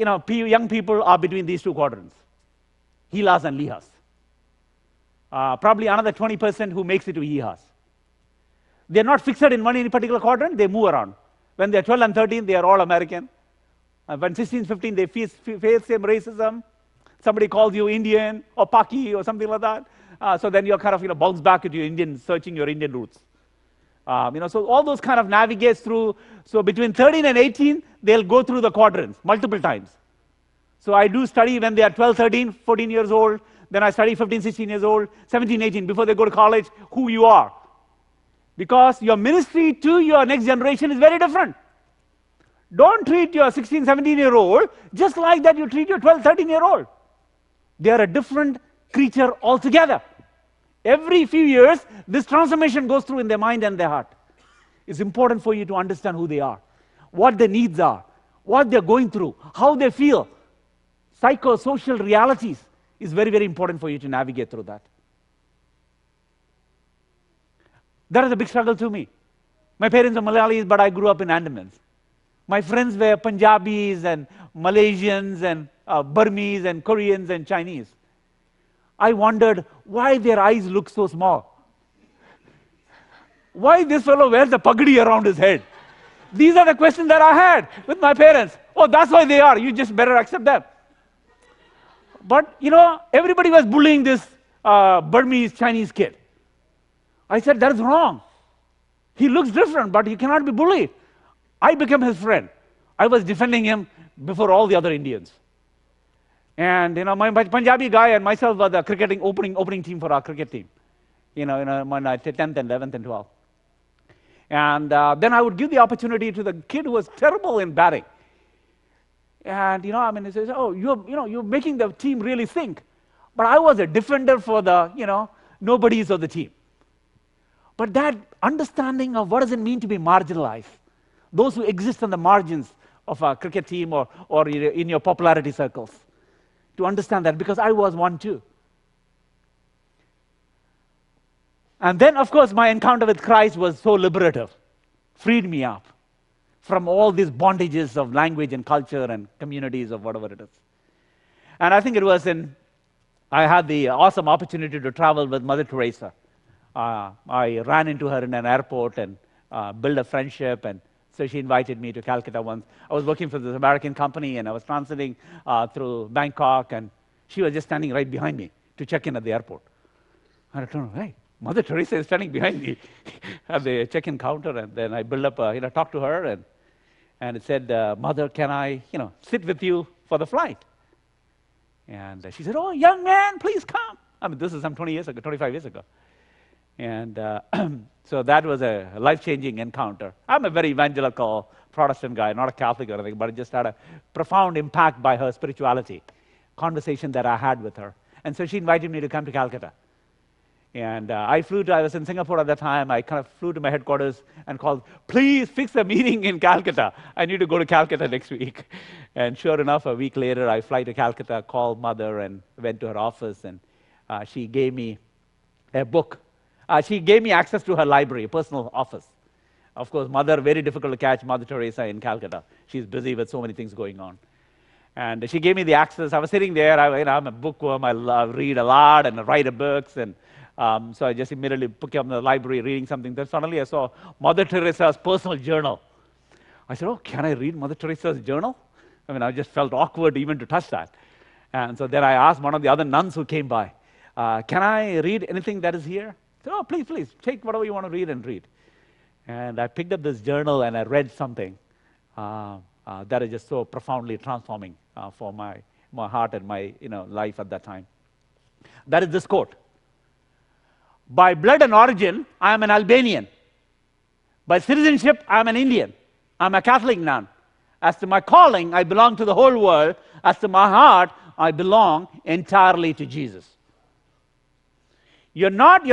young people are between these two quadrants, Hilas and Lihas. Probably another 20% who makes it to Hihas. They're not fixed in one particular quadrant, they move around. When they're 12 and 13, they are all American. When 16, 15, they face same racism. Somebody calls you Indian or Paki or something like that. So then you're kind of bounce back into your Indian, searching your Indian roots. So all those kind of navigates through. So between 13 and 18, they'll go through the quadrants multiple times. So I do study when they are 12, 13, 14 years old. Then I study 15, 16 years old, 17, 18, before they go to college, who you are. Because your ministry to your next generation is very different. Don't treat your 16, 17-year-old just like that you treat your 12, 13-year-old. They are a different creature altogether. Every few years, this transformation goes through in their mind and their heart. It's important for you to understand who they are, what their needs are, what they're going through, how they feel. Psychosocial realities is very, very important for you to navigate through that. That is a big struggle to me. My parents are Malayalis, but I grew up in Andamans. My friends were Punjabis and Malaysians and Burmese and Koreans and Chinese. I wondered why their eyes look so small. Why this fellow wears a pagadi around his head? These are the questions that I had with my parents. Oh, that's why they are. You just better accept them. But, everybody was bullying this Burmese Chinese kid. I said, that is wrong. He looks different, but he cannot be bullied. I became his friend. I was defending him before all the other Indians. And, my Punjabi guy and myself were the cricketing opening team for our cricket team. My 10th and 11th and 12th. And then I would give the opportunity to the kid who was terrible in batting. And, he says, oh, you're making the team really think. But I was a defender for the, nobodies of the team. But that understanding of what does it mean to be marginalized, those who exist on the margins of a cricket team or in your popularity circles, to understand that, because I was one too. And then, of course, my encounter with Christ was so liberative, freed me up from all these bondages of language and culture and communities of whatever it is. And I think it was I had the awesome opportunity to travel with Mother Teresa I ran into her in an airport and built a friendship, and so she invited me to Calcutta once. I was working for this American company, and I was transiting through Bangkok, and she was just standing right behind me to check in at the airport. And I told her, hey, Mother Teresa is standing behind me at the check-in counter, and then I built up, talked to her, and it said, Mother, can I, sit with you for the flight? And she said, oh, young man, please come. I mean, this is some 20 years ago, 25 years ago. And so that was a life-changing encounter. I'm a very evangelical Protestant guy, not a Catholic or anything, but it just had a profound impact by her spirituality, conversation that I had with her. And so she invited me to come to Calcutta. And I was in Singapore at that time. I kind of flew to my headquarters and called, please fix a meeting in Calcutta. I need to go to Calcutta next week. And sure enough, a week later, I fly to Calcutta, called Mother, and went to her office. And she gave me a book. She gave me access to her library, a personal office. Of course, Mother, very difficult to catch Mother Teresa in Calcutta. She's busy with so many things going on. And she gave me the access. I was sitting there. I'm a bookworm. I read a lot and I write books. And so I just immediately picked up the library, reading something. Then suddenly I saw Mother Teresa's personal journal. I said, oh, can I read Mother Teresa's journal? I mean, I just felt awkward even to touch that. And so then I asked one of the other nuns who came by, can I read anything that is here? I said, oh, please, take whatever you want to read and read. And I picked up this journal and I read something that is just so profoundly transforming for my heart and my life at that time. That is this quote. By blood and origin, I am an Albanian. By citizenship, I am an Indian. I am a Catholic nun. As to my calling, I belong to the whole world. As to my heart, I belong entirely to Jesus. Your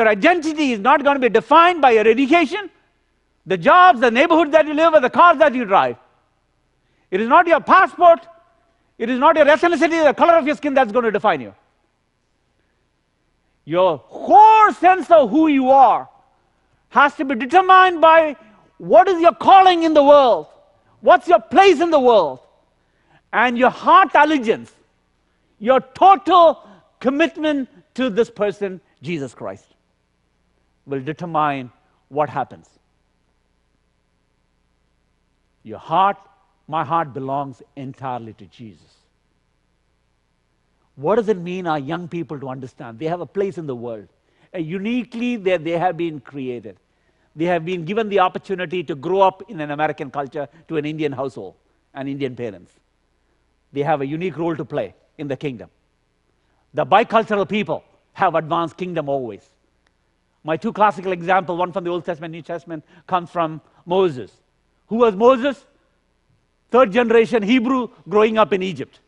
identity is not going to be defined by your education, the jobs, the neighborhood that you live, or the cars that you drive. It is not your passport. It is not your ethnicity, the color of your skin that's going to define you. Your core sense of who you are has to be determined by what is your calling in the world, what's your place in the world, and your heart allegiance, your total commitment to this person, Jesus Christ, will determine what happens. My heart belongs entirely to Jesus. What does it mean our young people to understand? They have a place in the world. Uniquely, they have been created. They have been given the opportunity to grow up in an American culture to an Indian household and Indian parents. They have a unique role to play in the kingdom. The bicultural people have advanced kingdom always. My two classical examples, one from the Old Testament, New Testament, comes from Moses. Who was Moses? Third generation Hebrew growing up in Egypt.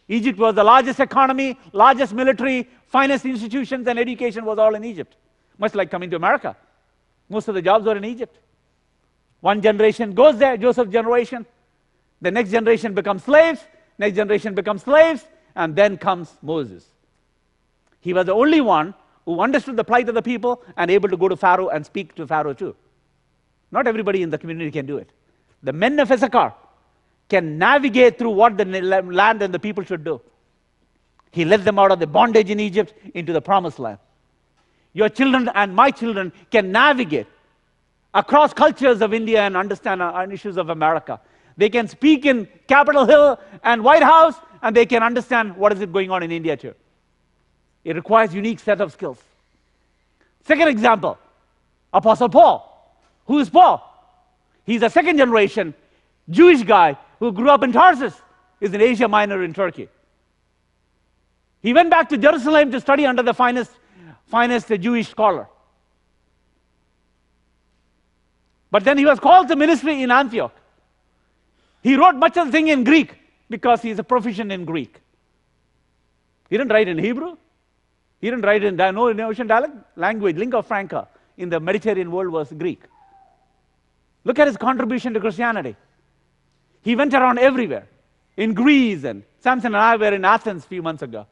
Egypt was the largest economy, largest military, finest institutions, and education was all in Egypt. Much like coming to America. Most of the jobs were in Egypt. One generation goes there, Joseph's generation. The next generation becomes slaves, next generation becomes slaves, and then comes Moses. He was the only one who understood the plight of the people and able to go to Pharaoh and speak to Pharaoh too. Not everybody in the community can do it. The men of Issachar can navigate through what the land and the people should do. He led them out of the bondage in Egypt into the promised land. Your children and my children can navigate across cultures of India and understand our issues of America. They can speak in Capitol Hill and White House, and they can understand what is going on in India too. It requires a unique set of skills. Second example, Apostle Paul. Who is Paul? He's a second generation Jewish guy who grew up in Tarsus, is in Asia Minor in Turkey. He went back to Jerusalem to study under the finest Jewish scholar. But then he was called to ministry in Antioch. He wrote much of the thing in Greek because he's a proficient in Greek. He didn't write in Hebrew. He didn't write in Ocean dialect language. Lingua franca in the Mediterranean world was Greek. Look at his contribution to Christianity. He went around everywhere, in Greece, and Samson and I were in Athens a few months ago.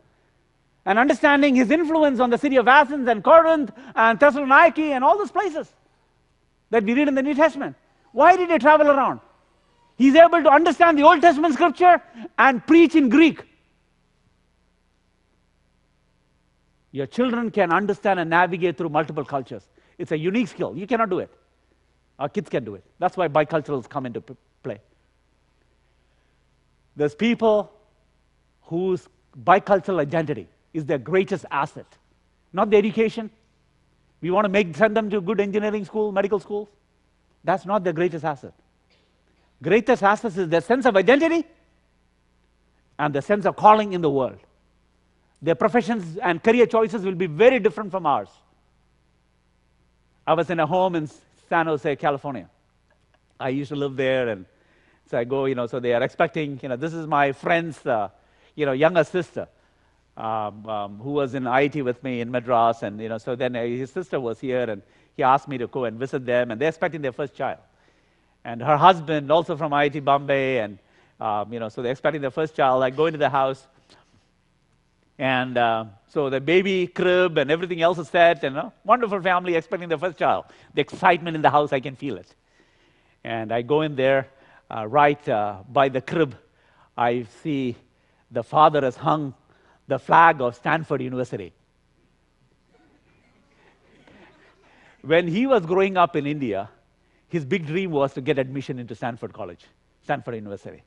And understanding his influence on the city of Athens and Corinth and Thessaloniki and all those places that we read in the New Testament. Why did he travel around? He's able to understand the Old Testament scripture and preach in Greek. Your children can understand and navigate through multiple cultures. It's a unique skill. You cannot do it. Our kids can do it. That's why biculturals come into play. There's people whose bicultural identity is their greatest asset, not the education. We want to send them to good engineering school, medical schools. That's not their greatest asset. Greatest asset is their sense of identity and the sense of calling in the world. Their professions and career choices will be very different from ours. I was in a home in San Jose, California. I used to live there, and so I go, so they are expecting, this is my friend's, younger sister, who was in IIT with me in Madras, and, so then his sister was here, and he asked me to go and visit them, and they're expecting their first child. And her husband, also from IIT Bombay, and, so they're expecting their first child. I go into the house, and so the baby crib and everything else is set, and wonderful family expecting their first child. The excitement in the house, I can feel it. And I go in there, right by the crib, I see the father has hung the flag of Stanford University. When he was growing up in India, his big dream was to get admission into Stanford College, Stanford University.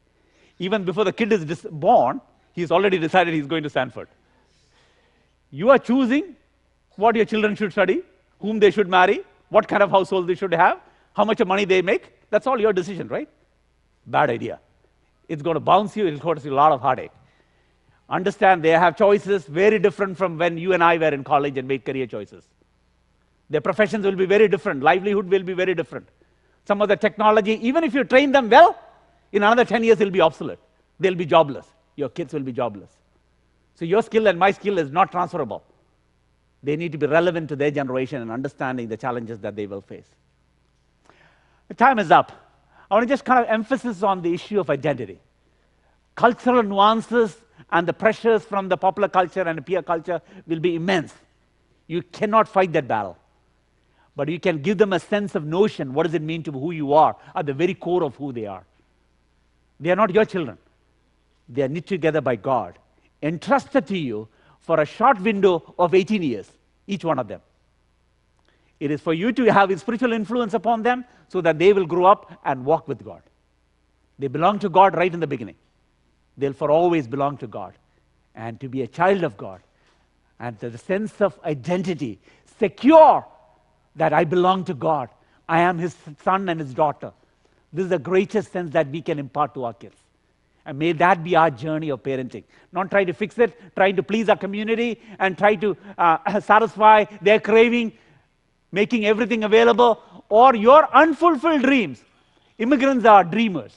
Even before the kid is born, he's already decided he's going to Stanford. You are choosing what your children should study, whom they should marry, what kind of household they should have, how much money they make. That's all your decision, right? Bad idea. It's going to bounce you. It'll cause you a lot of heartache. Understand they have choices very different from when you and I were in college and made career choices. Their professions will be very different. Livelihood will be very different. Some of the technology, even if you train them well, in another 10 years, it'll be obsolete. They'll be jobless. Your kids will be jobless. So your skill and my skill is not transferable. They need to be relevant to their generation and understanding the challenges that they will face. The time is up. I want to just kind of emphasis on the issue of identity. Cultural nuances and the pressures from the popular culture and the peer culture will be immense. You cannot fight that battle. But you can give them a sense of notion, what does it mean to who you are, at the very core of who they are. They are not your children. They are knit together by God, entrusted to you for a short window of 18 years, each one of them. It is for you to have a spiritual influence upon them so that they will grow up and walk with God. They belong to God right in the beginning. They'll for always belong to God. And to be a child of God, and the sense of identity, secure that I belong to God. I am His son and His daughter. This is the greatest sense that we can impart to our kids. And may that be our journey of parenting. Not try to fix it, trying to please our community, and try to satisfy their craving, making everything available, or your unfulfilled dreams. Immigrants are dreamers.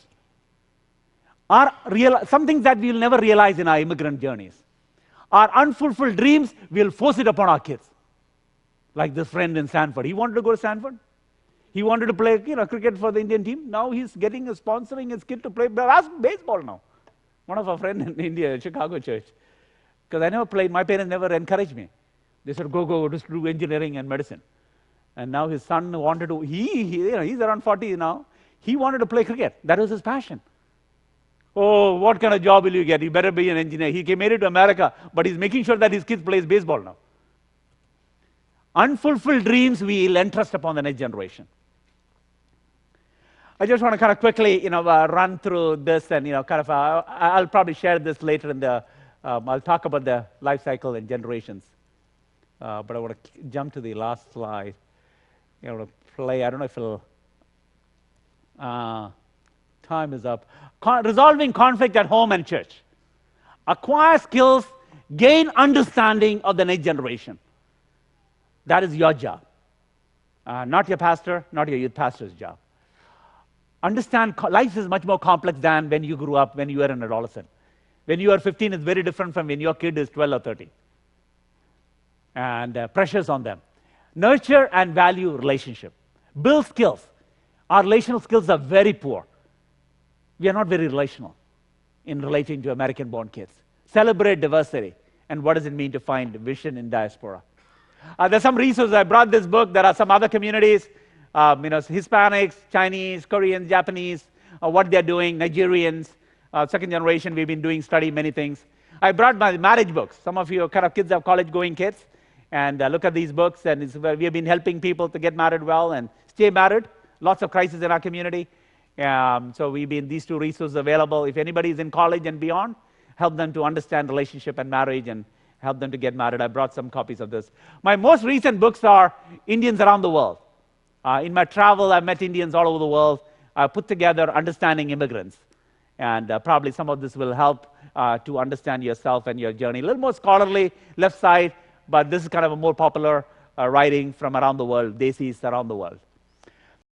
Some things that we will never realize in our immigrant journeys. Our unfulfilled dreams, we'll force it upon our kids. Like this friend in Stanford. He wanted to go to Stanford. He wanted to play cricket for the Indian team. Now he's sponsoring his kid to play baseball now. One of our friends in India, Chicago church. Because I never played, my parents never encouraged me. They said, go, just do engineering and medicine. And now his son wanted to, he's around 40 now. He wanted to play cricket. That was his passion. Oh, what kind of job will you get? You better be an engineer. He made it to America, but he's making sure that his kids plays baseball now. Unfulfilled dreams we will entrust upon the next generation. I just want to kind of quickly, run through this, and I'll probably share this later in the. I'll talk about the life cycle and generations. But I want to jump to the last slide. I want to play. I don't know if it'll. Time is up. Resolving conflict at home and church. Acquire skills, gain understanding of the next generation. That is your job. Not your pastor, not your youth pastor's job. Understand life is much more complex than when you grew up, when you were an adolescent. When you are 15, it's very different from when your kid is 12 or 13. And pressures on them. Nurture and value relationship. Build skills. Our relational skills are very poor. We are not very relational in relating to American-born kids. Celebrate diversity. And what does it mean to find vision in diaspora? There's some resources. I brought this book. There are some other communities, Hispanics, Chinese, Koreans, Japanese, what they're doing, Nigerians, second generation. We've been doing study many things. I brought my marriage books. Some of you kids have college-going kids. And look at these books, and we have been helping people to get married well and stay married. Lots of crises in our community. So we've been these two resources available. If anybody is in college and beyond, help them to understand relationship and marriage and help them to get married. I brought some copies of this. My most recent books are Indians Around the World. In my travel, I've met Indians all over the world. I put together Understanding Immigrants. And probably some of this will help to understand yourself and your journey. A little more scholarly, left side, but this is kind of a more popular writing from around the world, Desis around the world.